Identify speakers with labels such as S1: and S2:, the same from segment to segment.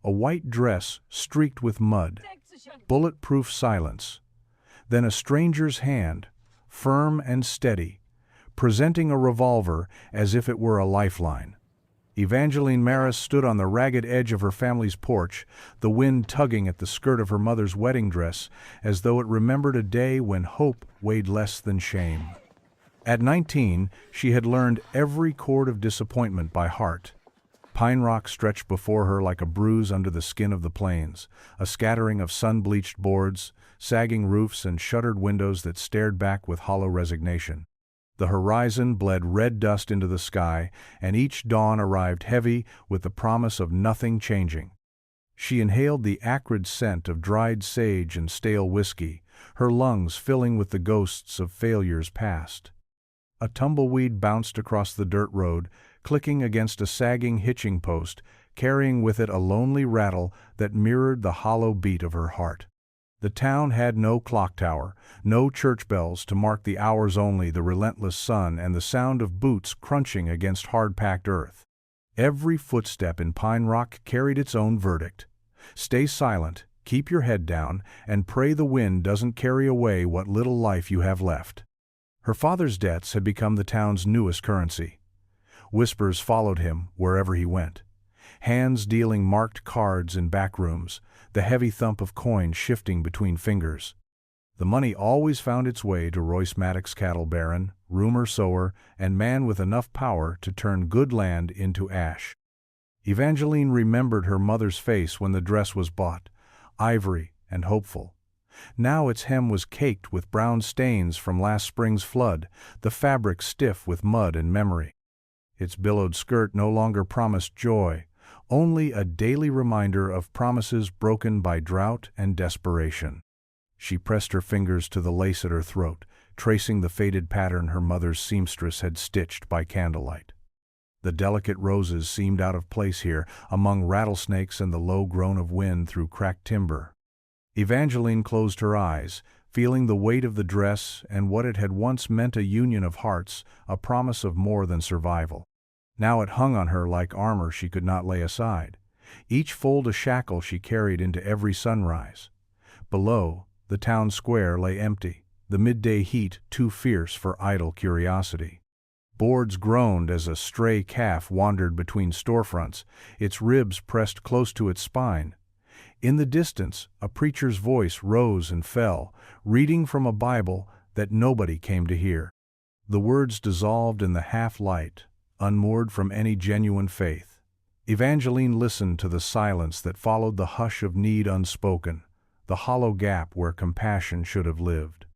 S1: a white dress streaked with mud, bulletproof silence, then a stranger's hand, firm and steady, presenting a revolver as if it were a lifeline. Evangeline Marris stood on the ragged edge of her family's porch, the wind tugging at the skirt of her mother's wedding dress as though it remembered a day when hope weighed less than shame. At 19, she had learned every chord of disappointment by heart. Pine Rock stretched before her like a bruise under the skin of the plains, a scattering of sun-bleached boards, sagging roofs and shuttered windows that stared back with hollow resignation. The horizon bled red dust into the sky, and each dawn arrived heavy with the promise of nothing changing. She inhaled the acrid scent of dried sage and stale whiskey, her lungs filling with the ghosts of failures past. A tumbleweed bounced across the dirt road, clicking against a sagging hitching post, carrying with it a lonely rattle that mirrored the hollow beat of her heart. The town had no clock tower, no church bells to mark the hours, only the relentless sun and the sound of boots crunching against hard-packed earth. Every footstep in Pine Rock carried its own verdict. Stay silent, keep your head down, and pray the wind doesn't carry away what little life you have left. Her father's debts had become the town's newest currency. Whispers followed him wherever he went. Hands dealing marked cards in back rooms, the heavy thump of coin shifting between fingers. The money always found its way to Royce Maddox, cattle baron, rumor sower, and man with enough power to turn good land into ash. Evangeline remembered her mother's face when the dress was bought, ivory and hopeful. Now its hem was caked with brown stains from last spring's flood, the fabric stiff with mud and memory. Its billowed skirt no longer promised joy, only a daily reminder of promises broken by drought and desperation. She pressed her fingers to the lace at her throat, tracing the faded pattern her mother's seamstress had stitched by candlelight. The delicate roses seemed out of place here, among rattlesnakes and the low groan of wind through cracked timber. Evangeline closed her eyes, feeling the weight of the dress and what it had once meant, a union of hearts, a promise of more than survival. Now it hung on her like armor she could not lay aside, each fold a shackle she carried into every sunrise. Below, the town square lay empty, the midday heat too fierce for idle curiosity. Boards groaned as a stray calf wandered between storefronts, its ribs pressed close to its spine. In the distance, a preacher's voice rose and fell, reading from a Bible that nobody came to hear. The words dissolved in the half-light, unmoored from any genuine faith. Evangeline listened to the silence that followed the hush of need unspoken, the hollow gap where compassion should have lived.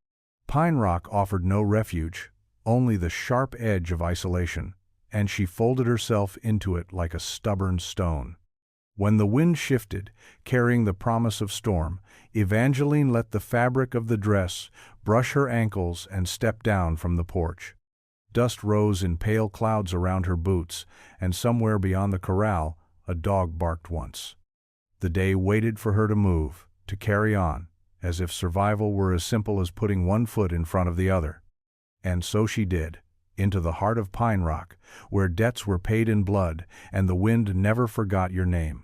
S1: Pine Rock offered no refuge, only the sharp edge of isolation, and she folded herself into it like a stubborn stone. When the wind shifted, carrying the promise of storm, Evangeline let the fabric of the dress brush her ankles and stepped down from the porch. Dust rose in pale clouds around her boots, and somewhere beyond the corral, a dog barked once. The day waited for her to move, to carry on, as if survival were as simple as putting one foot in front of the other. And so she did, into the heart of Pine Rock, where debts were paid in blood and the wind never forgot your name.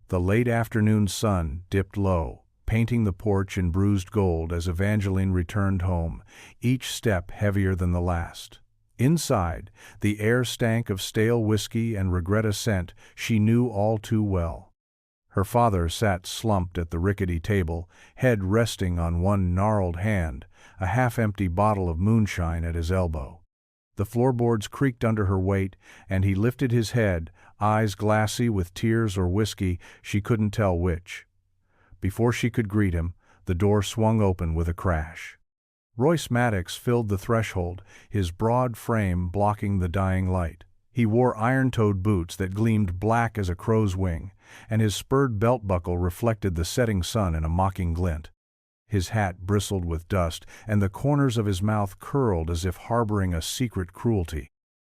S1: The late afternoon sun dipped low, painting the porch in bruised gold as Evangeline returned home, each step heavier than the last. Inside, the air stank of stale whiskey and regret, a scent she knew all too well. Her father sat slumped at the rickety table, head resting on one gnarled hand, a half-empty bottle of moonshine at his elbow. The floorboards creaked under her weight, and he lifted his head, eyes glassy with tears or whiskey, she couldn't tell which. Before she could greet him, the door swung open with a crash. Royce Maddox filled the threshold, his broad frame blocking the dying light. He wore iron-toed boots that gleamed black as a crow's wing, and his spurred belt buckle reflected the setting sun in a mocking glint. His hat bristled with dust, and the corners of his mouth curled as if harboring a secret cruelty.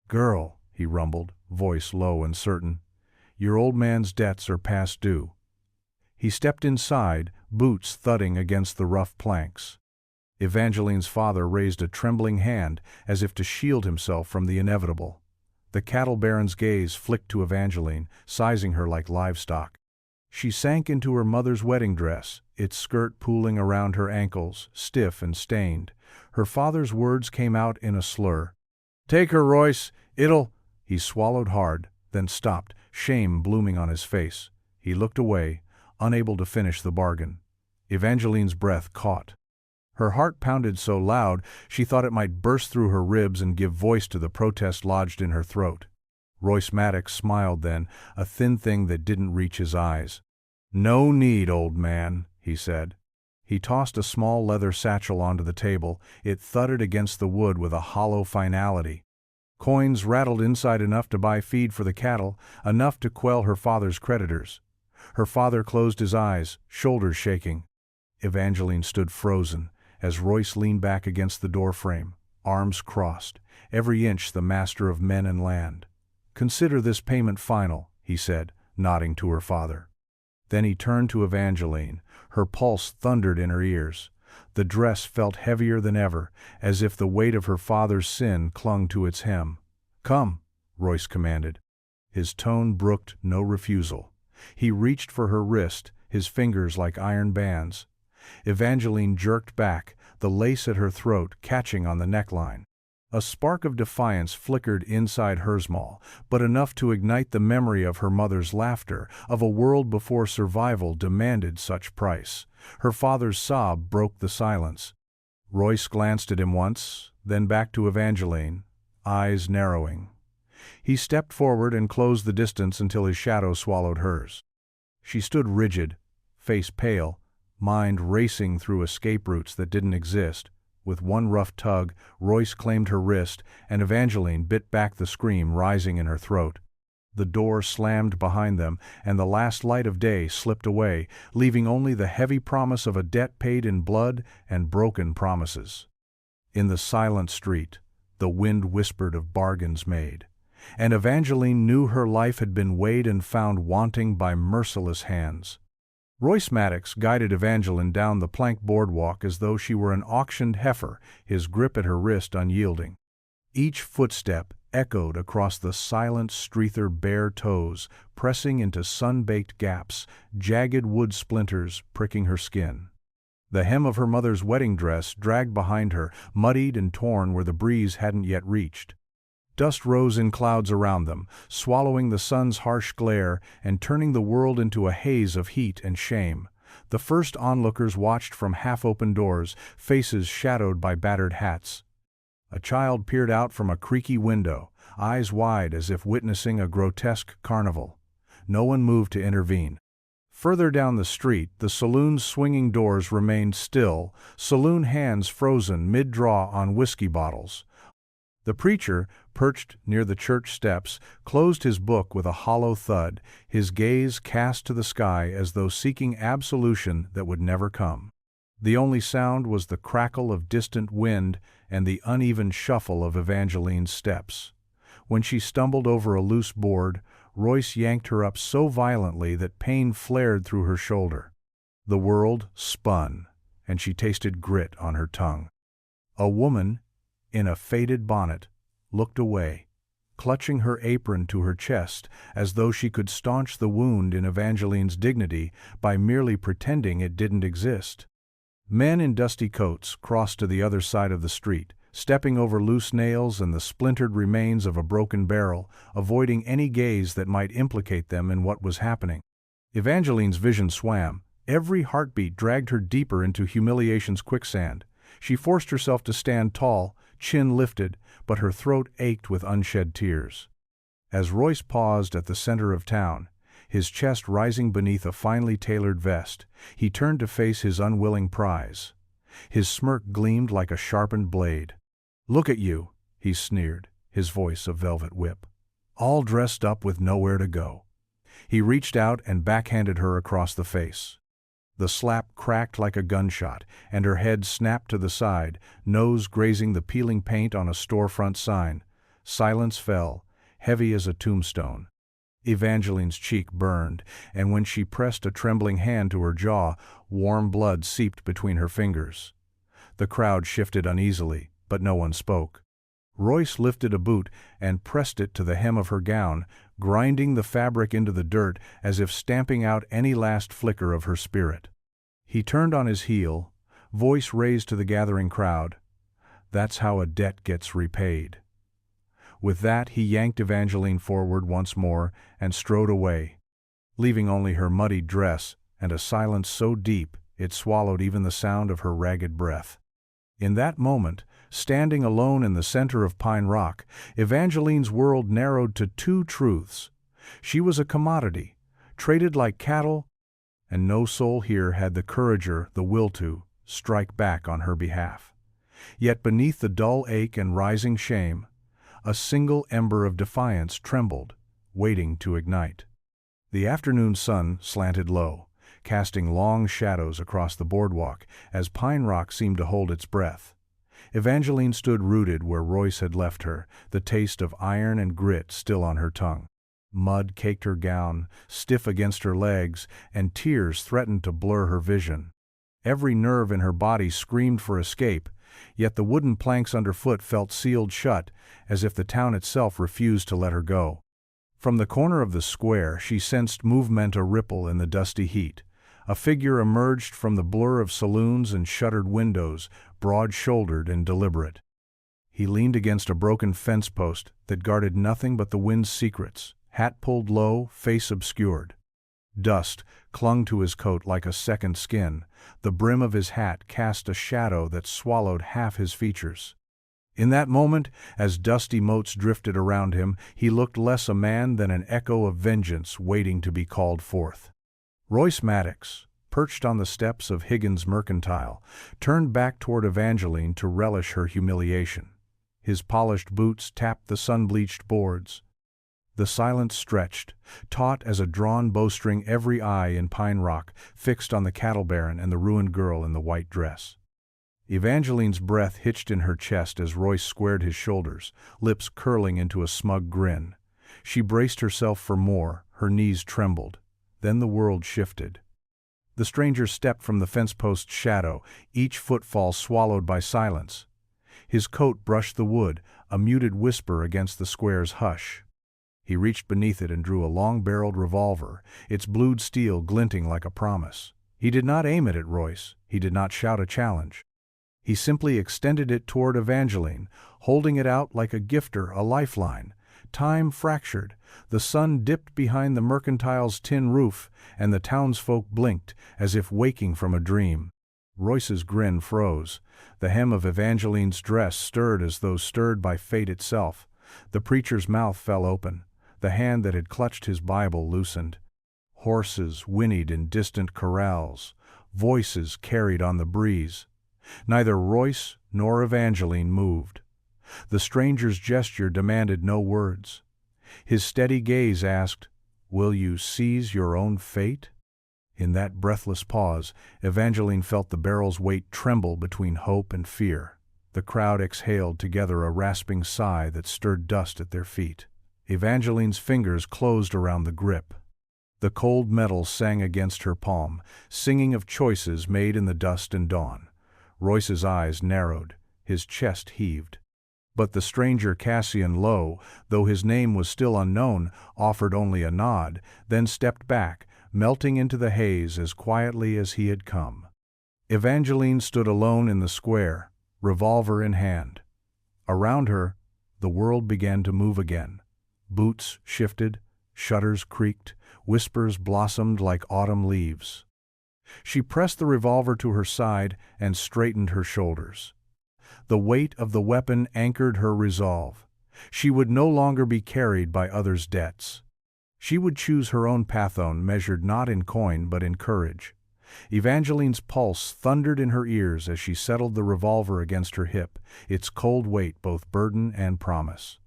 S1: "Girl," he rumbled, voice low and certain, "your old man's debts are past due." He stepped inside, boots thudding against the rough planks. Evangeline's father raised a trembling hand as if to shield himself from the inevitable. The cattle baron's gaze flicked to Evangeline, sizing her like livestock. She sank into her mother's wedding dress, its skirt pooling around her ankles, stiff and stained. Her father's words came out in a slur. "Take her, Royce. It'll—" He swallowed hard, then stopped, shame blooming on his face. He looked away, unable to finish the bargain. Evangeline's breath caught. Her heart pounded so loud she thought it might burst through her ribs and give voice to the protest lodged in her throat. Royce Maddox smiled then, a thin thing that didn't reach his eyes. "No need, old man," he said. He tossed a small leather satchel onto the table. It thudded against the wood with a hollow finality. Coins rattled inside enough to buy feed for the cattle, enough to quell her father's creditors. Her father closed his eyes, shoulders shaking. Evangeline stood frozen as Royce leaned back against the doorframe, arms crossed, every inch the master of men and land. "Consider this payment final," he said, nodding to her father. Then he turned to Evangeline. Her pulse thundered in her ears. The dress felt heavier than ever, as if the weight of her father's sin clung to its hem. "Come," Royce commanded. His tone brooked no refusal. He reached for her wrist, his fingers like iron bands. Evangeline jerked back, the lace at her throat catching on the neckline. A spark of defiance flickered inside her small, but enough to ignite the memory of her mother's laughter, of a world before survival demanded such price. Her father's sob broke the silence. Royce glanced at him once, then back to Evangeline, eyes narrowing. He stepped forward and closed the distance until his shadow swallowed hers. She stood rigid, face pale, mind racing through escape routes that didn't exist. With one rough tug, Royce claimed her wrist, and Evangeline bit back the scream rising in her throat. The door slammed behind them, and the last light of day slipped away, leaving only the heavy promise of a debt paid in blood and broken promises. In the silent street, the wind whispered of bargains made, and Evangeline knew her life had been weighed and found wanting by merciless hands. Royce Maddox guided Evangeline down the plank boardwalk as though she were an auctioned heifer, his grip at her wrist unyielding. Each footstep echoed across the silent streether bare toes, pressing into sun-baked gaps, jagged wood splinters pricking her skin. The hem of her mother's wedding dress dragged behind her, muddied and torn where the breeze hadn't yet reached. Dust rose in clouds around them, swallowing the sun's harsh glare and turning the world into a haze of heat and shame. The first onlookers watched from half-open doors, faces shadowed by battered hats. A child peered out from a creaky window, eyes wide as if witnessing a grotesque carnival. No one moved to intervene. Further down the street, the saloon's swinging doors remained still, saloon hands frozen mid-draw on whiskey bottles. The preacher, perched near the church steps, closed his book with a hollow thud, his gaze cast to the sky as though seeking absolution that would never come. The only sound was the crackle of distant wind and the uneven shuffle of Evangeline's steps. When she stumbled over a loose board, Royce yanked her up so violently that pain flared through her shoulder. The world spun, and she tasted grit on her tongue. A woman, in a faded bonnet, looked away, clutching her apron to her chest as though she could staunch the wound in Evangeline's dignity by merely pretending it didn't exist. Men in dusty coats crossed to the other side of the street, stepping over loose nails and the splintered remains of a broken barrel, avoiding any gaze that might implicate them in what was happening. Evangeline's vision swam. Every heartbeat dragged her deeper into humiliation's quicksand. She forced herself to stand tall, chin lifted, but her throat ached with unshed tears. As Royce paused at the center of town, his chest rising beneath a finely tailored vest, he turned to face his unwilling prize. His smirk gleamed like a sharpened blade. "Look at you," he sneered, his voice a velvet whip. "All dressed up with nowhere to go." He reached out and backhanded her across the face. The slap cracked like a gunshot, and her head snapped to the side, nose grazing the peeling paint on a storefront sign. Silence fell, heavy as a tombstone. Evangeline's cheek burned, and when she pressed a trembling hand to her jaw, warm blood seeped between her fingers. The crowd shifted uneasily, but no one spoke. Royce lifted a boot and pressed it to the hem of her gown, grinding the fabric into the dirt as if stamping out any last flicker of her spirit. He turned on his heel, voice raised to the gathering crowd. "That's how a debt gets repaid." With that, he yanked Evangeline forward once more and strode away, leaving only her muddied dress and a silence so deep it swallowed even the sound of her ragged breath. In that moment, standing alone in the center of Pine Rock, Evangeline's world narrowed to two truths. She was a commodity, traded like cattle, and no soul here had the courage or the will to strike back on her behalf. Yet beneath the dull ache and rising shame, a single ember of defiance trembled, waiting to ignite. The afternoon sun slanted low, casting long shadows across the boardwalk as Pine Rock seemed to hold its breath. Evangeline stood rooted where Royce had left her, the taste of iron and grit still on her tongue. Mud caked her gown, stiff against her legs, and tears threatened to blur her vision. Every nerve in her body screamed for escape, yet the wooden planks underfoot felt sealed shut, as if the town itself refused to let her go. From the corner of the square she sensed movement a ripple in the dusty heat. A figure emerged from the blur of saloons and shuttered windows, broad-shouldered and deliberate. He leaned against a broken fence post that guarded nothing but the wind's secrets, hat pulled low, face obscured. Dust clung to his coat like a second skin. The brim of his hat cast a shadow that swallowed half his features. In that moment, as dusty motes drifted around him, he looked less a man than an echo of vengeance waiting to be called forth. Royce Maddox, perched on the steps of Higgins' Mercantile, turned back toward Evangeline to relish her humiliation. His polished boots tapped the sun-bleached boards. The silence stretched, taut as a drawn bowstring, every eye in Pine Rock fixed on the cattle baron and the ruined girl in the white dress. Evangeline's breath hitched in her chest as Royce squared his shoulders, lips curling into a smug grin. She braced herself for more, her knees trembled. Then the world shifted. The stranger stepped from the fence-post's shadow, each footfall swallowed by silence. His coat brushed the wood, a muted whisper against the square's hush. He reached beneath it and drew a long-barreled revolver, its blued steel glinting like a promise. He did not aim it at Royce. He did not shout a challenge. He simply extended it toward Evangeline, holding it out like a gifter, a lifeline. Time fractured. The sun dipped behind the Mercantile's tin roof, and the townsfolk blinked, as if waking from a dream. Royce's grin froze. The hem of Evangeline's dress stirred as though stirred by fate itself. The preacher's mouth fell open. The hand that had clutched his Bible loosened. Horses whinnied in distant corrals. Voices carried on the breeze. Neither Royce nor Evangeline moved. The stranger's gesture demanded no words. His steady gaze asked, "Will you seize your own fate?" In that breathless pause, Evangeline felt the barrel's weight tremble between hope and fear. The crowd exhaled together a rasping sigh that stirred dust at their feet. Evangeline's fingers closed around the grip. The cold metal sang against her palm, singing of choices made in the dust and dawn. Royce's eyes narrowed, his chest heaved. But the stranger Cassian Lowe, though his name was still unknown, offered only a nod, then stepped back, melting into the haze as quietly as he had come. Evangeline stood alone in the square, revolver in hand. Around her, the world began to move again. Boots shifted, shutters creaked, whispers blossomed like autumn leaves. She pressed the revolver to her side and straightened her shoulders. The weight of the weapon anchored her resolve. She would no longer be carried by others' debts. She would choose her own pathon, measured not in coin but in courage. Evangeline's pulse thundered in her ears as she settled the revolver against her hip, its cold weight both burden and promise.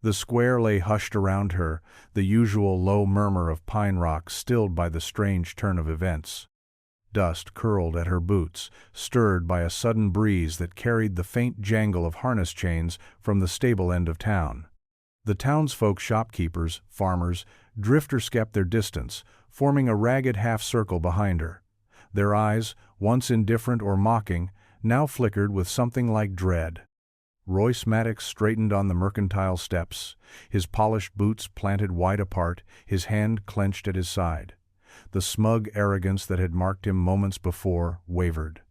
S1: The square lay hushed around her, the usual low murmur of Pine Rock stilled by the strange turn of events. Dust curled at her boots, stirred by a sudden breeze that carried the faint jangle of harness chains from the stable end of town. The townsfolk, shopkeepers, farmers, drifters kept their distance, forming a ragged half-circle behind her. Their eyes, once indifferent or mocking, now flickered with something like dread. Royce Maddox straightened on the mercantile steps, his polished boots planted wide apart, his hand clenched at his side. The smug arrogance that had marked him moments before wavered.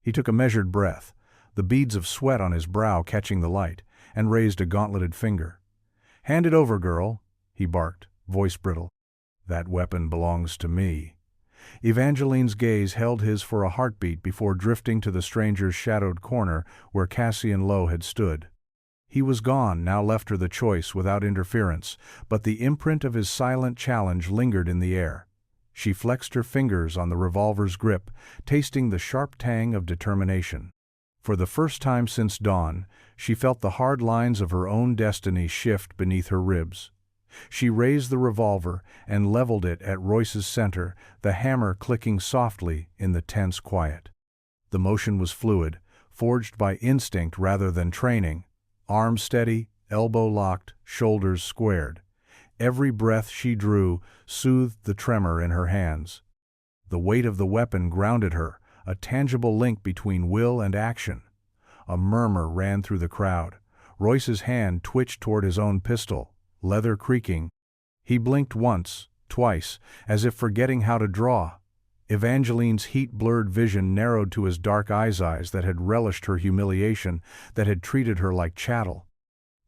S1: He took a measured breath, the beads of sweat on his brow catching the light, and raised a gauntleted finger. "Hand it over, girl," he barked, voice brittle. "That weapon belongs to me." Evangeline's gaze held his for a heartbeat before drifting to the stranger's shadowed corner where Cassian Lowe had stood. He was gone, now left her the choice without interference, but the imprint of his silent challenge lingered in the air. She flexed her fingers on the revolver's grip, tasting the sharp tang of determination. For the first time since dawn, she felt the hard lines of her own destiny shift beneath her ribs. She raised the revolver and leveled it at Royce's center, the hammer clicking softly in the tense quiet. The motion was fluid, forged by instinct rather than training. Arms steady, elbow locked, shoulders squared. Every breath she drew soothed the tremor in her hands. The weight of the weapon grounded her, a tangible link between will and action. A murmur ran through the crowd. Royce's hand twitched toward his own pistol, leather creaking. He blinked once, twice, as if forgetting how to draw. Evangeline's heat-blurred vision narrowed to his dark eyes that had relished her humiliation, that had treated her like chattel.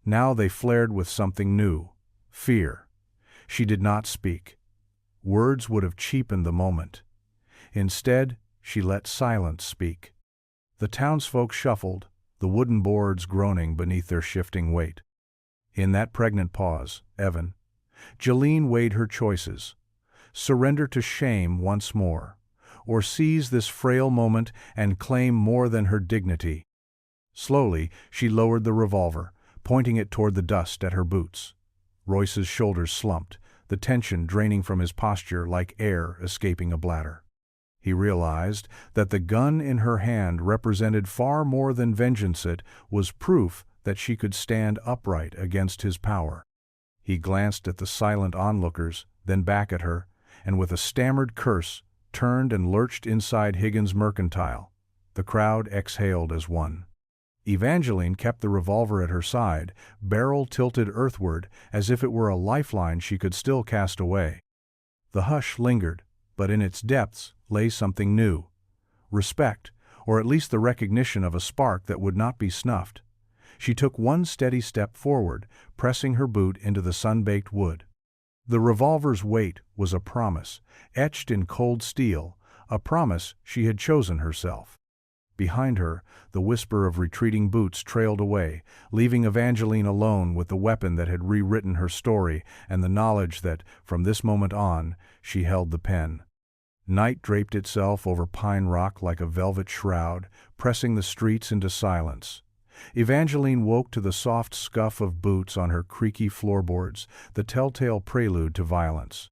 S1: Now they flared with something new, fear. She did not speak. Words would have cheapened the moment. Instead, she let silence speak. The townsfolk shuffled, the wooden boards groaning beneath their shifting weight. In that pregnant pause, Evangeline weighed her choices. Surrender to shame once more, or seize this frail moment and claim more than her dignity. Slowly, she lowered the revolver, pointing it toward the dust at her boots. Royce's shoulders slumped, the tension draining from his posture like air escaping a bladder. He realized that the gun in her hand represented far more than vengeance. It was proof that she could stand upright against his power. He glanced at the silent onlookers, then back at her, and with a stammered curse, turned and lurched inside Higgins' mercantile. The crowd exhaled as one. Evangeline kept the revolver at her side, barrel tilted earthward, as if it were a lifeline she could still cast away. The hush lingered, but in its depths lay something new. Respect, or at least the recognition of a spark that would not be snuffed. She took one steady step forward, pressing her boot into the sun-baked wood. The revolver's weight was a promise, etched in cold steel, a promise she had chosen herself. Behind her, the whisper of retreating boots trailed away, leaving Evangeline alone with the weapon that had rewritten her story and the knowledge that, from this moment on, she held the pen. Night draped itself over Pine Rock like a velvet shroud, pressing the streets into silence. Evangeline woke to the soft scuff of boots on her creaky floorboards, the telltale prelude to violence.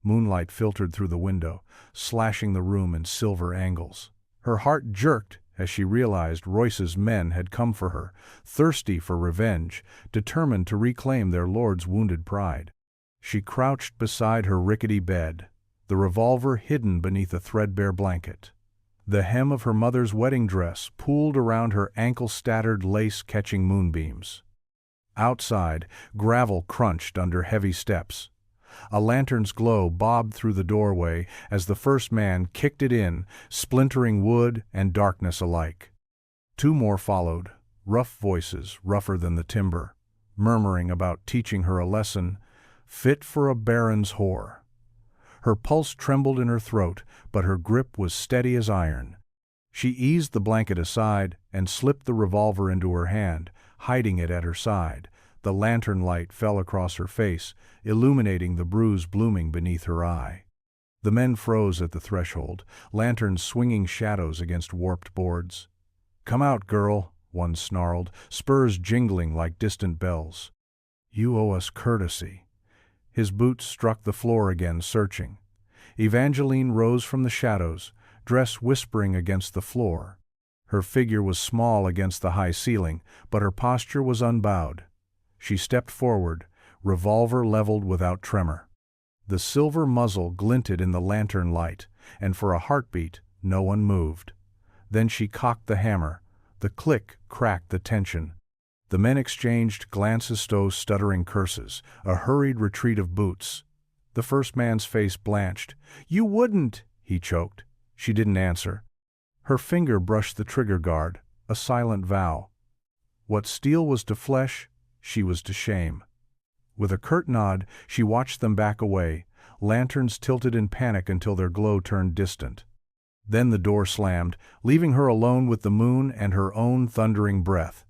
S1: Moonlight filtered through the window, slashing the room in silver angles. Her heart jerked as she realized Royce's men had come for her, thirsty for revenge, determined to reclaim their lord's wounded pride. She crouched beside her rickety bed, the revolver hidden beneath a threadbare blanket. The hem of her mother's wedding dress pooled around her ankle-stattered lace-catching moonbeams. Outside, gravel crunched under heavy steps. A lantern's glow bobbed through the doorway as the first man kicked it in, splintering wood and darkness alike. Two more followed, rough voices rougher than the timber, murmuring about teaching her a lesson fit for a baron's whore. Her pulse trembled in her throat, but her grip was steady as iron. She eased the blanket aside and slipped the revolver into her hand, hiding it at her side. The lantern light fell across her face, illuminating the bruise blooming beneath her eye. The men froze at the threshold, lanterns swinging shadows against warped boards. "Come out, girl," one snarled, spurs jingling like distant bells. "You owe us courtesy." His boots struck the floor again, searching. Evangeline rose from the shadows, dress whispering against the floor. Her figure was small against the high ceiling, but her posture was unbowed. She stepped forward, revolver leveled without tremor. The silver muzzle glinted in the lantern light, and for a heartbeat, no one moved. Then she cocked the hammer. The click cracked the tension. The men exchanged glances, stuttering curses, a hurried retreat of boots. The first man's face blanched. "You wouldn't," he choked. She didn't answer. Her finger brushed the trigger guard, a silent vow. What steel was to flesh, she was to shame. With a curt nod, she watched them back away, lanterns tilted in panic until their glow turned distant. Then the door slammed, leaving her alone with the moon and her own thundering breath.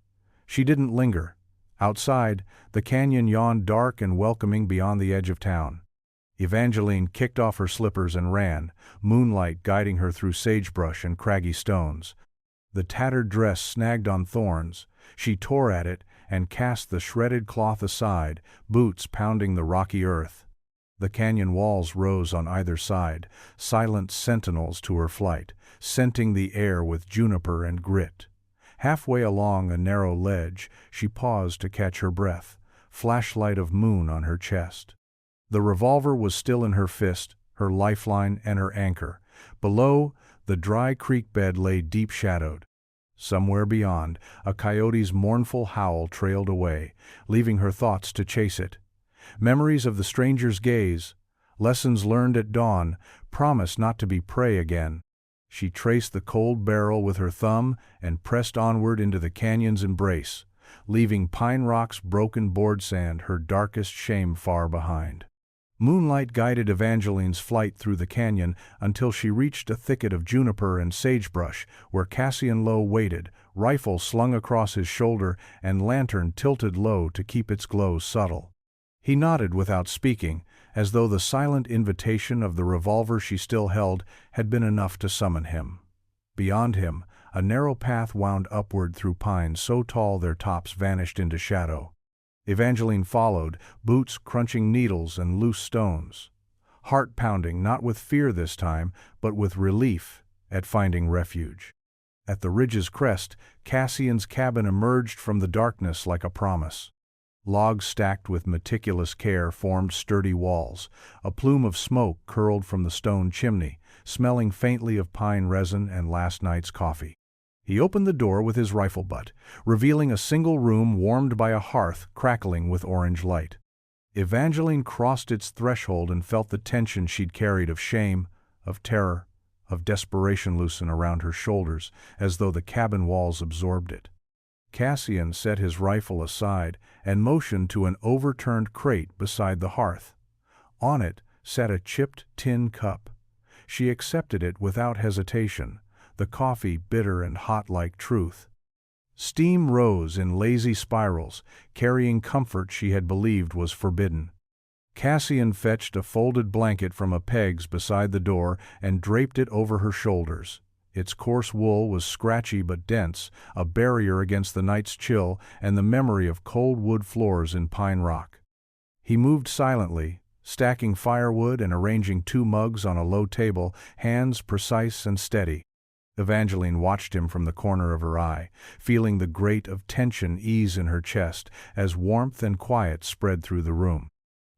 S1: She didn't linger. Outside, the canyon yawned dark and welcoming beyond the edge of town. Evangeline kicked off her slippers and ran, moonlight guiding her through sagebrush and craggy stones. The tattered dress snagged on thorns. She tore at it and cast the shredded cloth aside, boots pounding the rocky earth. The canyon walls rose on either side, silent sentinels to her flight, scenting the air with juniper and grit. Halfway along a narrow ledge, she paused to catch her breath, flashlight of moon on her chest. The revolver was still in her fist, her lifeline and her anchor. Below, the dry creek bed lay deep-shadowed. Somewhere beyond, a coyote's mournful howl trailed away, leaving her thoughts to chase it. Memories of the stranger's gaze, lessons learned at dawn, promised not to be prey again. She traced the cold barrel with her thumb and pressed onward into the canyon's embrace, leaving Pine Rock's broken board sand her darkest shame far behind. Moonlight guided Evangeline's flight through the canyon until she reached a thicket of juniper and sagebrush where Cassian Lowe waited, rifle slung across his shoulder and lantern tilted low to keep its glow subtle. He nodded without speaking, as though the silent invitation of the revolver she still held had been enough to summon him. Beyond him, a narrow path wound upward through pines so tall their tops vanished into shadow. Evangeline followed, boots crunching needles and loose stones. Heart pounding, not with fear this time, but with relief at finding refuge. At the ridge's crest, Cassian's cabin emerged from the darkness like a promise. Logs stacked with meticulous care formed sturdy walls. A plume of smoke curled from the stone chimney, smelling faintly of pine resin and last night's coffee. He opened the door with his rifle butt, revealing a single room warmed by a hearth crackling with orange light. Evangeline crossed its threshold and felt the tension she'd carried of shame, of terror, of desperation loosen around her shoulders, as though the cabin walls absorbed it. Cassian set his rifle aside and motioned to an overturned crate beside the hearth. On it sat a chipped tin cup. She accepted it without hesitation, the coffee bitter and hot like truth. Steam rose in lazy spirals, carrying comfort she had believed was forbidden. Cassian fetched a folded blanket from a pegs beside the door and draped it over her shoulders. Its coarse wool was scratchy but dense, a barrier against the night's chill and the memory of cold wood floors in Pine Rock. He moved silently, stacking firewood and arranging 2 mugs on a low table, hands precise and steady. Evangeline watched him from the corner of her eye, feeling the grate of tension ease in her chest as warmth and quiet spread through the room.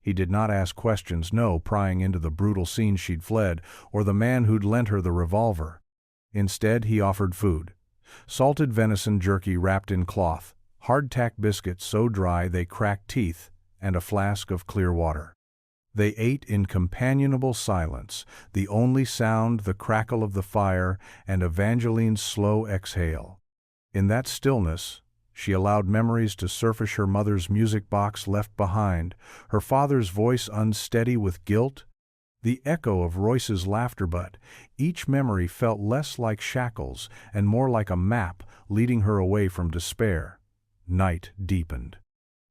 S1: He did not ask questions, no prying into the brutal scene she'd fled or the man who'd lent her the revolver. Instead, he offered food. Salted venison jerky wrapped in cloth, hardtack biscuits so dry they cracked teeth, and a flask of clear water. They ate in companionable silence, the only sound the crackle of the fire and Evangeline's slow exhale. In that stillness, she allowed memories to surface: her mother's music box left behind, her father's voice unsteady with guilt, the echo of Royce's laughter, but each memory felt less like shackles and more like a map leading her away from despair. Night deepened.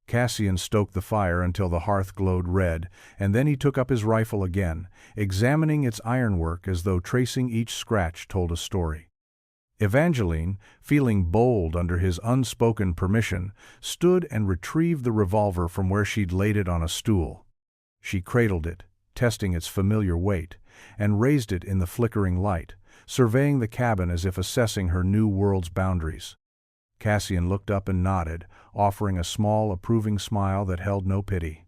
S1: Cassian stoked the fire until the hearth glowed red, and then he took up his rifle again, examining its ironwork as though tracing each scratch told a story. Evangeline, feeling bold under his unspoken permission, stood and retrieved the revolver from where she'd laid it on a stool. She cradled it, testing its familiar weight, and raised it in the flickering light, surveying the cabin as if assessing her new world's boundaries. Cassian looked up and nodded, offering a small, approving smile that held no pity.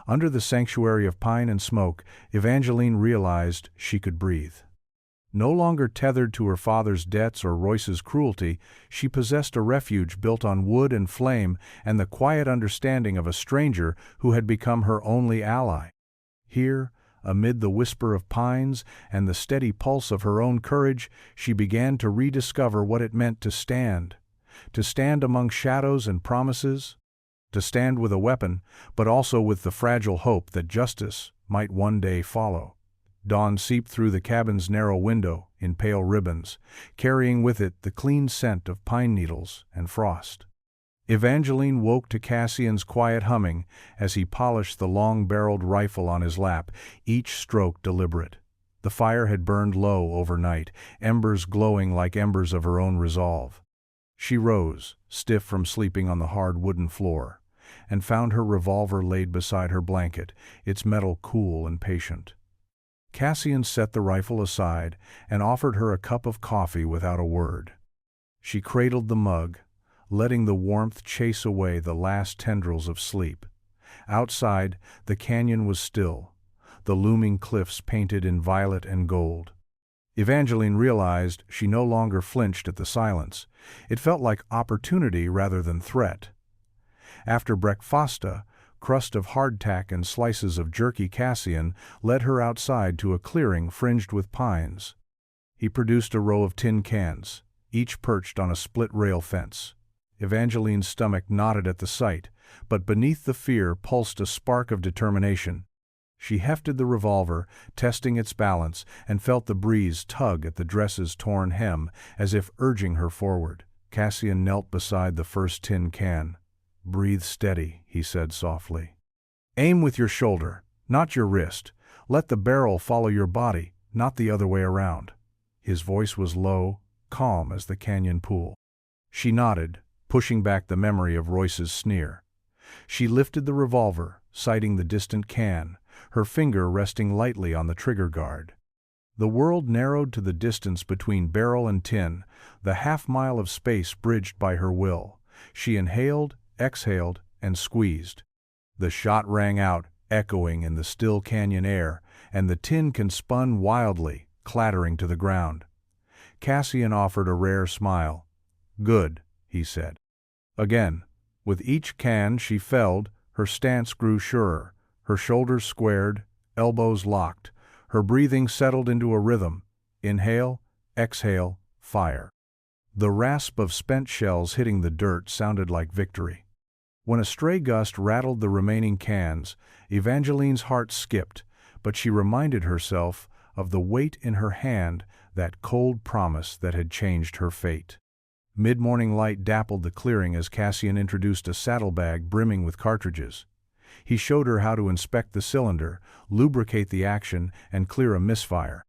S1: Under the sanctuary of pine and smoke, Evangeline realized she could breathe. No longer tethered to her father's debts or Royce's cruelty, she possessed a refuge built on wood and flame and the quiet understanding of a stranger who had become her only ally. Here, amid the whisper of pines and the steady pulse of her own courage, she began to rediscover what it meant to stand among shadows and promises, to stand with a weapon, but also with the fragile hope that justice might one day follow. Dawn seeped through the cabin's narrow window in pale ribbons, carrying with it the clean scent of pine needles and frost. Evangeline woke to Cassian's quiet humming as he polished the long-barreled rifle on his lap, each stroke deliberate. The fire had burned low overnight, embers glowing like embers of her own resolve. She rose, stiff from sleeping on the hard wooden floor, and found her revolver laid beside her blanket, its metal cool and patient. Cassian set the rifle aside and offered her a cup of coffee without a word. She cradled the mug, letting the warmth chase away the last tendrils of sleep. Outside, the canyon was still, the looming cliffs painted in violet and gold. Evangeline realized she no longer flinched at the silence. It felt like opportunity rather than threat. After breakfasta, crust of hardtack and slices of jerky, Cassian led her outside to a clearing fringed with pines. He produced a row of tin cans, each perched on a split-rail fence. Evangeline's stomach knotted at the sight, but beneath the fear pulsed a spark of determination. She hefted the revolver, testing its balance, and felt the breeze tug at the dress's torn hem, as if urging her forward. Cassian knelt beside the first tin can. "Breathe steady," he said softly. "Aim with your shoulder, not your wrist. Let the barrel follow your body, not the other way around." His voice was low, calm as the canyon pool. She nodded, pushing back the memory of Royce's sneer. She lifted the revolver, sighting the distant can, her finger resting lightly on the trigger guard. The world narrowed to the distance between barrel and tin, the half-mile of space bridged by her will. She inhaled, exhaled, and squeezed. The shot rang out, echoing in the still canyon air, and the tin can spun wildly, clattering to the ground. Cassian offered a rare smile. "Good," he said. Again, with each can she felled, her stance grew surer, her shoulders squared, elbows locked, her breathing settled into a rhythm. Inhale, exhale, fire. The rasp of spent shells hitting the dirt sounded like victory. When a stray gust rattled the remaining cans, Evangeline's heart skipped, but she reminded herself of the weight in her hand, that cold promise that had changed her fate. Mid-morning light dappled the clearing as Cassian introduced a saddlebag brimming with cartridges. He showed her how to inspect the cylinder, lubricate the action, and clear a misfire.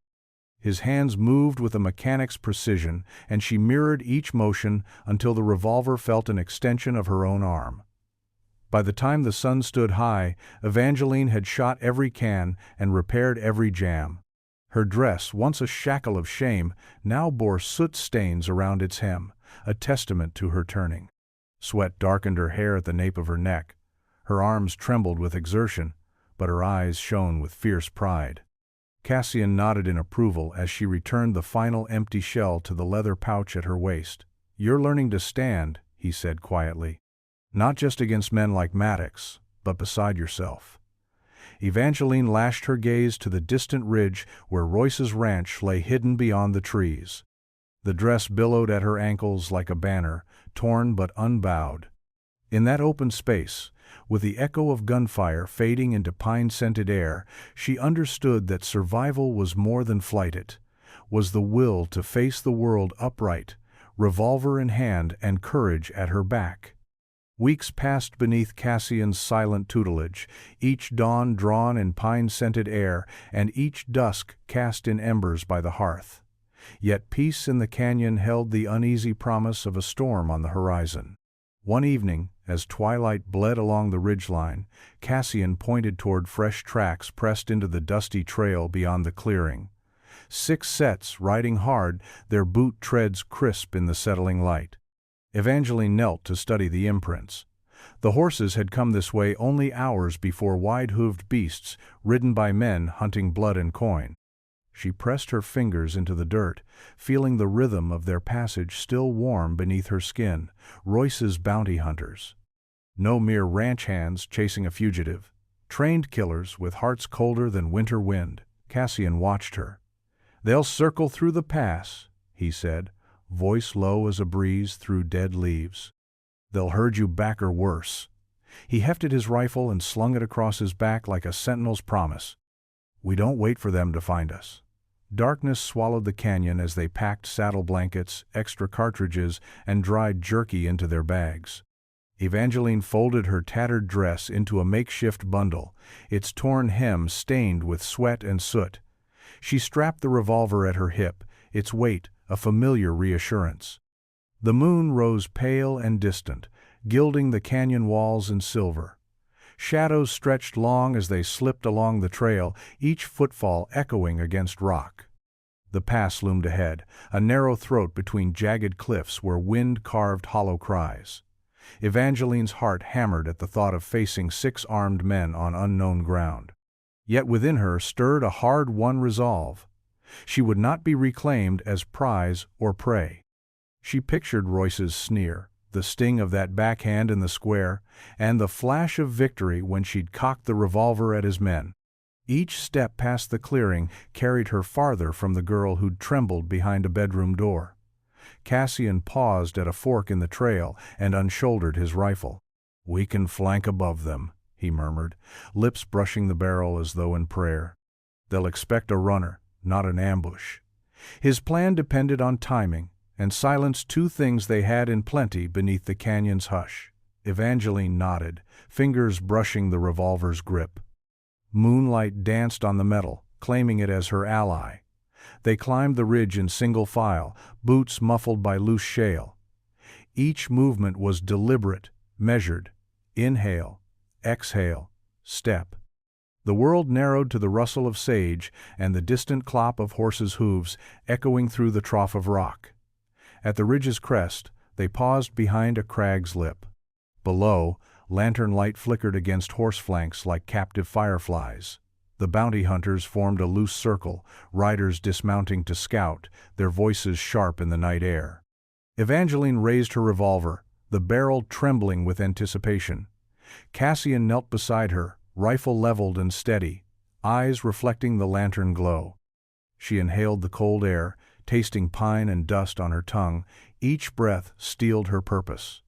S1: His hands moved with a mechanic's precision, and she mirrored each motion until the revolver felt an extension of her own arm. By the time the sun stood high, Evangeline had shot every can and repaired every jam. Her dress, once a shackle of shame, now bore soot stains around its hem, a testament to her turning. Sweat darkened her hair at the nape of her neck. Her arms trembled with exertion, but her eyes shone with fierce pride. Cassian nodded in approval as she returned the final empty shell to the leather pouch at her waist. "You're learning to stand," he said quietly. "Not just against men like Maddox, but beside yourself." Evangeline lashed her gaze to the distant ridge where Royce's ranch lay hidden beyond the trees. The dress billowed at her ankles like a banner, torn but unbowed. In that open space, with the echo of gunfire fading into pine-scented air, she understood that survival was more than flight. It was the will to face the world upright, revolver in hand and courage at her back. Weeks passed beneath Cassian's silent tutelage, each dawn drawn in pine-scented air and each dusk cast in embers by the hearth. Yet peace in the canyon held the uneasy promise of a storm on the horizon. One evening, as twilight bled along the ridgeline, Cassian pointed toward fresh tracks pressed into the dusty trail beyond the clearing. 6 sets riding hard, their boot treads crisp in the settling light. Evangeline knelt to study the imprints. The horses had come this way only hours before wide-hooved beasts, ridden by men hunting blood and coin. She pressed her fingers into the dirt, feeling the rhythm of their passage still warm beneath her skin. Royce's bounty hunters. No mere ranch hands chasing a fugitive. Trained killers with hearts colder than winter wind. Cassian watched her. "They'll circle through the pass," he said, voice low as a breeze through dead leaves. "They'll herd you back or worse." He hefted his rifle and slung it across his back like a sentinel's promise. "We don't wait for them to find us." Darkness swallowed the canyon as they packed saddle blankets, extra cartridges, and dried jerky into their bags. Evangeline folded her tattered dress into a makeshift bundle, its torn hem stained with sweat and soot. She strapped the revolver at her hip, its weight a familiar reassurance. The moon rose pale and distant, gilding the canyon walls in silver. Shadows stretched long as they slipped along the trail, each footfall echoing against rock. The pass loomed ahead, a narrow throat between jagged cliffs where wind carved hollow cries. Evangeline's heart hammered at the thought of facing 6 armed men on unknown ground. Yet within her stirred a hard-won resolve. She would not be reclaimed as prize or prey. She pictured Royce's sneer, the sting of that backhand in the square, and the flash of victory when she'd cocked the revolver at his men. Each step past the clearing carried her farther from the girl who'd trembled behind a bedroom door. Cassian paused at a fork in the trail and unshouldered his rifle. "We can flank above them," he murmured, lips brushing the barrel as though in prayer. "They'll expect a runner, not an ambush." His plan depended on timing, and silenced 2 things they had in plenty beneath the canyon's hush. Evangeline nodded, fingers brushing the revolver's grip. Moonlight danced on the metal, claiming it as her ally. They climbed the ridge in single file, boots muffled by loose shale. Each movement was deliberate, measured. Inhale, exhale, step. The world narrowed to the rustle of sage and the distant clop of horses' hooves echoing through the trough of rock. At the ridge's crest, they paused behind a crag's lip. Below, lantern light flickered against horse flanks like captive fireflies. The bounty hunters formed a loose circle, riders dismounting to scout, their voices sharp in the night air. Evangeline raised her revolver, the barrel trembling with anticipation. Cassian knelt beside her, rifle leveled and steady, eyes reflecting the lantern glow. She inhaled the cold air, tasting pine and dust on her tongue. Each breath steeled her purpose.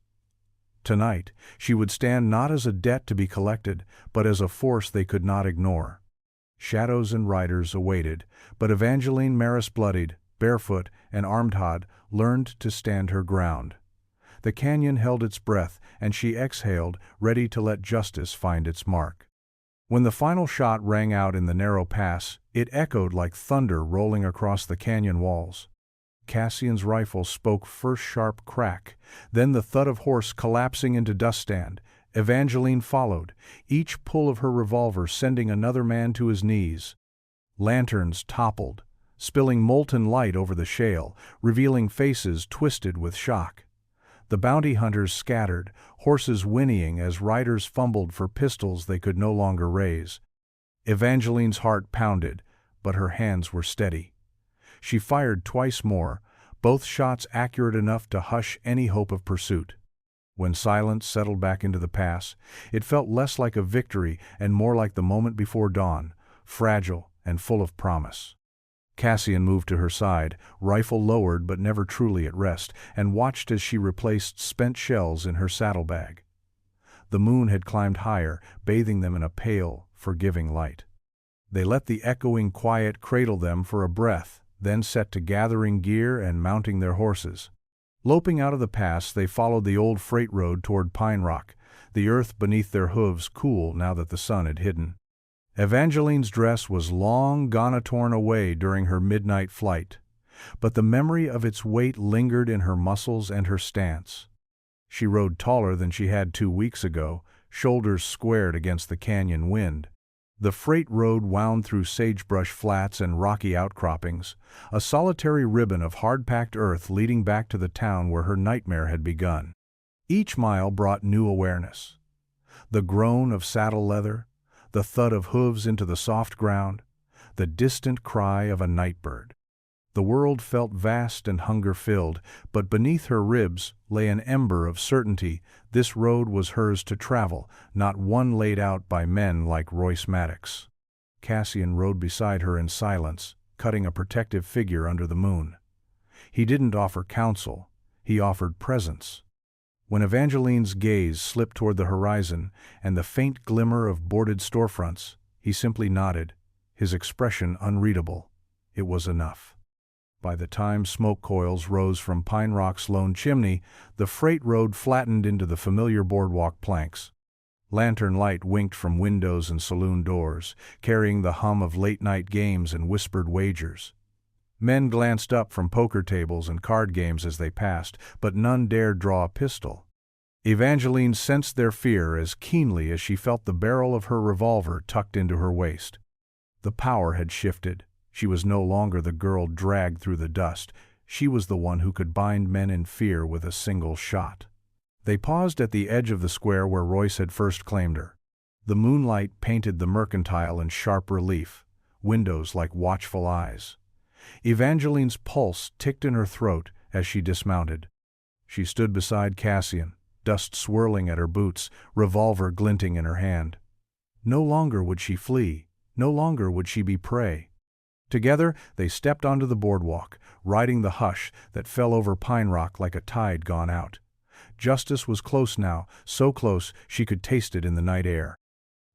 S1: Tonight, she would stand not as a debt to be collected, but as a force they could not ignore. Shadows and riders awaited, but Evangeline Marris, bloodied, barefoot, and armed, learned to stand her ground. The canyon held its breath, and she exhaled, ready to let justice find its mark. When the final shot rang out in the narrow pass, it echoed like thunder rolling across the canyon walls. Cassian's rifle spoke first sharp crack, then the thud of horse collapsing into dust stand. Evangeline followed, each pull of her revolver sending another man to his knees. Lanterns toppled, spilling molten light over the shale, revealing faces twisted with shock. The bounty hunters scattered, horses whinnying as riders fumbled for pistols they could no longer raise. Evangeline's heart pounded, but her hands were steady. She fired twice more, both shots accurate enough to hush any hope of pursuit. When silence settled back into the pass, it felt less like a victory and more like the moment before dawn, fragile and full of promise. Cassian moved to her side, rifle lowered but never truly at rest, and watched as she replaced spent shells in her saddlebag. The moon had climbed higher, bathing them in a pale, forgiving light. They let the echoing quiet cradle them for a breath, then set to gathering gear and mounting their horses. Loping out of the pass, they followed the old freight road toward Pine Rock, the earth beneath their hooves cool now that the sun had hidden. Evangeline's dress was long gone torn away during her midnight flight, but the memory of its weight lingered in her muscles and her stance. She rode taller than she had 2 weeks ago, shoulders squared against the canyon wind. The freight road wound through sagebrush flats and rocky outcroppings, a solitary ribbon of hard-packed earth leading back to the town where her nightmare had begun. Each mile brought new awareness. The groan of saddle leather, the thud of hooves into the soft ground, the distant cry of a night-bird. The world felt vast and hunger-filled, but beneath her ribs lay an ember of certainty. This road was hers to travel, not one laid out by men like Royce Maddox. Cassian rode beside her in silence, cutting a protective figure under the moon. He didn't offer counsel, he offered presence. When Evangeline's gaze slipped toward the horizon and the faint glimmer of boarded storefronts, he simply nodded, his expression unreadable. It was enough. By the time smoke coils rose from Pine Rock's lone chimney, the freight road flattened into the familiar boardwalk planks. Lantern light winked from windows and saloon doors, carrying the hum of late-night games and whispered wagers. Men glanced up from poker tables and card games as they passed, but none dared draw a pistol. Evangeline sensed their fear as keenly as she felt the barrel of her revolver tucked into her waist. The power had shifted. She was no longer the girl dragged through the dust. She was the one who could bind men in fear with a single shot. They paused at the edge of the square where Royce had first claimed her. The moonlight painted the mercantile in sharp relief, windows like watchful eyes. Evangeline's pulse ticked in her throat as she dismounted. She stood beside Cassian, dust swirling at her boots, revolver glinting in her hand. No longer would she flee, no longer would she be prey. Together they stepped onto the boardwalk, riding the hush that fell over Pine Rock like a tide gone out. Justice was close now, so close she could taste it in the night air.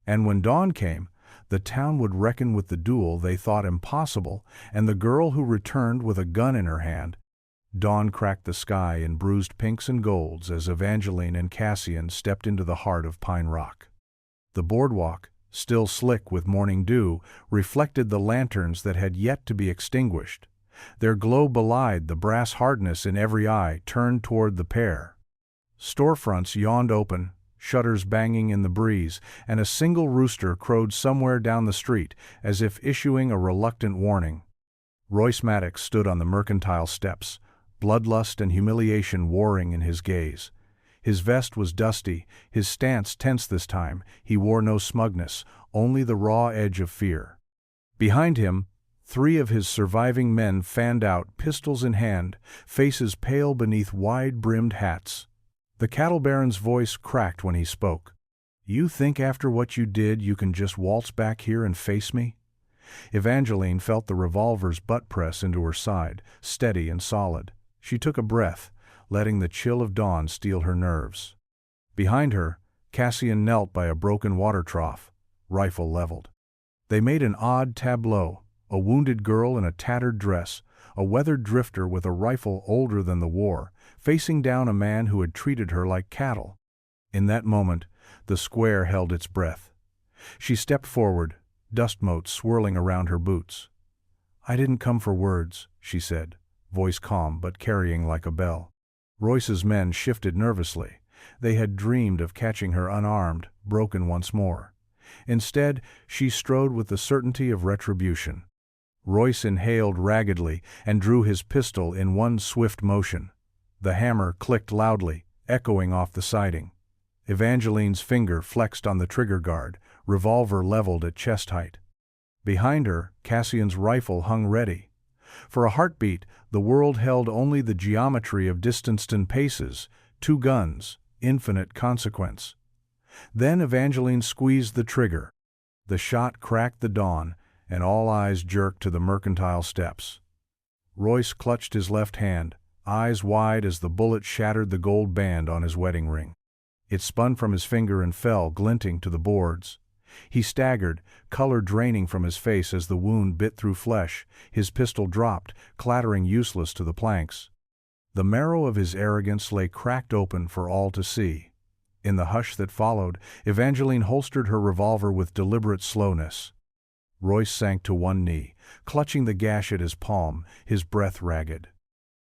S1: And when dawn came, the town would reckon with the duel they thought impossible, and the girl who returned with a gun in her hand. Dawn cracked the sky in bruised pinks and golds as Evangeline and Cassian stepped into the heart of Pine Rock. The boardwalk, still slick with morning dew, reflected the lanterns that had yet to be extinguished. Their glow belied the brass hardness in every eye turned toward the pair. Storefronts yawned open, shutters banging in the breeze, and a single rooster crowed somewhere down the street, as if issuing a reluctant warning. Royce Maddox stood on the mercantile steps, bloodlust and humiliation warring in his gaze. His vest was dusty, his stance tense this time. He wore no smugness, only the raw edge of fear. Behind him, 3 of his surviving men fanned out, pistols in hand, faces pale beneath wide-brimmed hats. The cattle baron's voice cracked when he spoke. "You think after what you did you can just waltz back here and face me?" Evangeline felt the revolver's butt press into her side, steady and solid. She took a breath, letting the chill of dawn steel her nerves. Behind her, Cassian knelt by a broken water trough, rifle leveled. They made an odd tableau, a wounded girl in a tattered dress, a weathered drifter with a rifle older than the war, facing down a man who had treated her like cattle. In that moment, the square held its breath. She stepped forward, dust motes swirling around her boots. "I didn't come for words," she said, voice calm but carrying like a bell. Royce's men shifted nervously. They had dreamed of catching her unarmed, broken once more. Instead, she strode with the certainty of retribution. Royce inhaled raggedly and drew his pistol in one swift motion. The hammer clicked loudly, echoing off the siding. Evangeline's finger flexed on the trigger guard, revolver leveled at chest height. Behind her, Cassian's rifle hung ready. For a heartbeat, the world held only the geometry of distanced and paces, 2 guns, infinite consequence. Then Evangeline squeezed the trigger. The shot cracked the dawn, and all eyes jerked to the mercantile steps. Royce clutched his left hand, eyes wide as the bullet shattered the gold band on his wedding ring. It spun from his finger and fell, glinting, to the boards. He staggered, color draining from his face as the wound bit through flesh. His pistol dropped, clattering useless to the planks. The marrow of his arrogance lay cracked open for all to see. In the hush that followed, Evangeline holstered her revolver with deliberate slowness. Royce sank to one knee, clutching the gash at his palm, his breath ragged.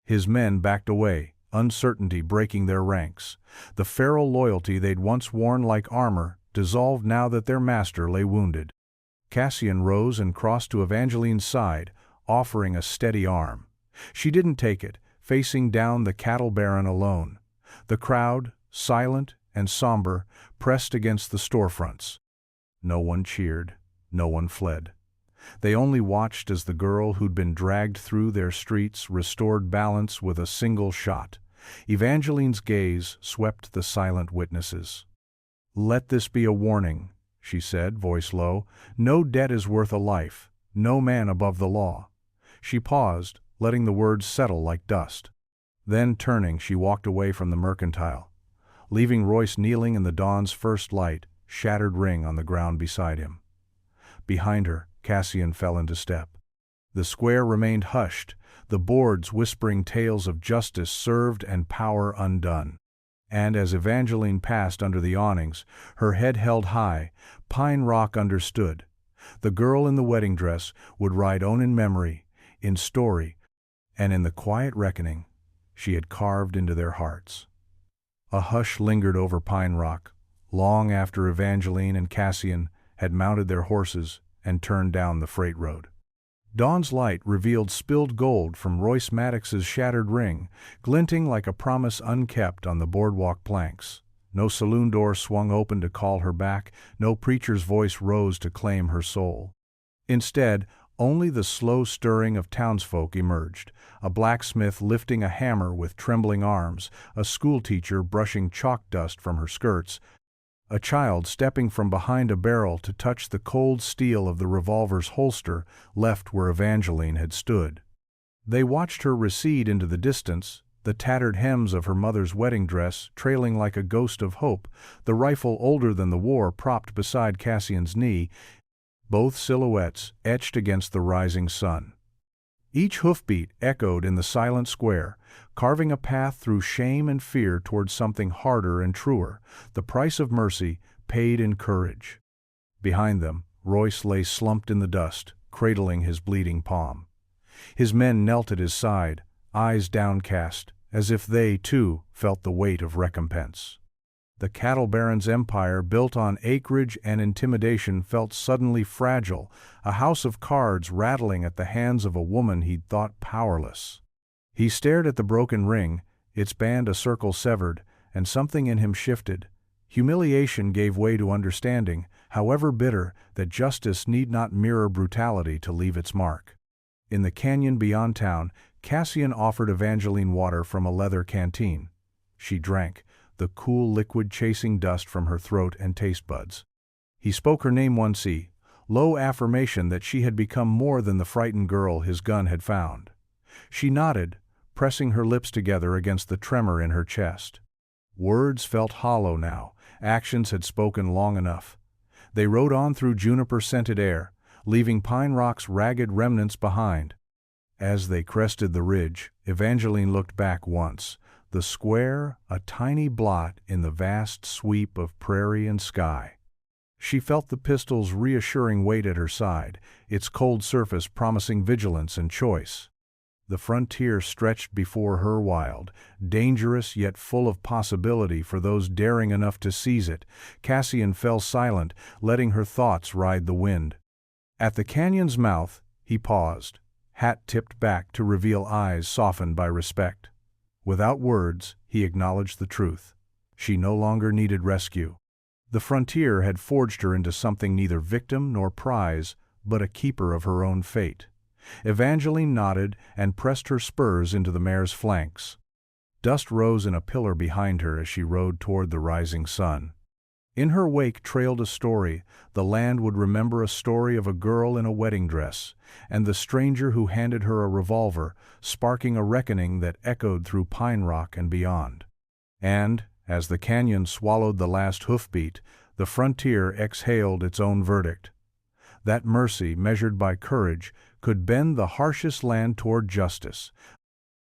S1: His men backed away, uncertainty breaking their ranks. The feral loyalty they'd once worn like armor dissolved now that their master lay wounded. Cassian rose and crossed to Evangeline's side, offering a steady arm. She didn't take it, facing down the cattle baron alone. The crowd, silent and somber, pressed against the storefronts. No one cheered, no one fled. They only watched as the girl who'd been dragged through their streets restored balance with a single shot. Evangeline's gaze swept the silent witnesses. "Let this be a warning," she said, voice low. "No debt is worth a life, no man above the law." She paused, letting the words settle like dust. Then, turning, she walked away from the mercantile, leaving Royce kneeling in the dawn's first light, shattered ring on the ground beside him. Behind her, Cassian fell into step. The square remained hushed, the boards whispering tales of justice served and power undone. And as Evangeline passed under the awnings, her head held high, Pine Rock understood. The girl in the wedding dress would ride on in memory, in story, and in the quiet reckoning she had carved into their hearts. A hush lingered over Pine Rock, long after Evangeline and Cassian had mounted their horses and turned down the freight road. Dawn's light revealed spilled gold from Royce Maddox's shattered ring, glinting like a promise unkept on the boardwalk planks. No saloon door swung open to call her back, no preacher's voice rose to claim her soul. Instead, only the slow stirring of townsfolk emerged, a blacksmith lifting a hammer with trembling arms, a schoolteacher brushing chalk dust from her skirts, a child stepping from behind a barrel to touch the cold steel of the revolver's holster left where Evangeline had stood. They watched her recede into the distance, the tattered hems of her mother's wedding dress trailing like a ghost of hope, the rifle older than the war propped beside Cassian's knee, both silhouettes etched against the rising sun. Each hoofbeat echoed in the silent square, carving a path through shame and fear towards something harder and truer, the price of mercy paid in courage. Behind them, Royce lay slumped in the dust, cradling his bleeding palm. His men knelt at his side, eyes downcast, as if they, too, felt the weight of recompense. The cattle baron's empire, built on acreage and intimidation, felt suddenly fragile, a house of cards rattling at the hands of a woman he'd thought powerless. He stared at the broken ring, its band a circle severed, and something in him shifted. Humiliation gave way to understanding, however bitter, that justice need not mirror brutality to leave its mark. In the canyon beyond town, Cassian offered Evangeline water from a leather canteen. She drank, the cool liquid chasing dust from her throat and taste buds. He spoke her name once, low affirmation that she had become more than the frightened girl his gun had found. She nodded, pressing her lips together against the tremor in her chest. Words felt hollow now, actions had spoken long enough. They rode on through juniper-scented air, leaving Pine Rock's ragged remnants behind. As they crested the ridge, Evangeline looked back once, the square a tiny blot in the vast sweep of prairie and sky. She felt the pistol's reassuring weight at her side, its cold surface promising vigilance and choice. The frontier stretched before her wild, dangerous yet full of possibility for those daring enough to seize it. Cassian fell silent, letting her thoughts ride the wind. At the canyon's mouth, he paused, hat tipped back to reveal eyes softened by respect. Without words, he acknowledged the truth. She no longer needed rescue. The frontier had forged her into something neither victim nor prize, but a keeper of her own fate. Evangeline nodded and pressed her spurs into the mare's flanks. Dust rose in a pillar behind her as she rode toward the rising sun. In her wake trailed a story. The land would remember a story of a girl in a wedding dress, and the stranger who handed her a revolver, sparking a reckoning that echoed through Pine Rock and beyond. And, as the canyon swallowed the last hoofbeat, the frontier exhaled its own verdict. That mercy, measured by courage, could bend the harshest land toward justice,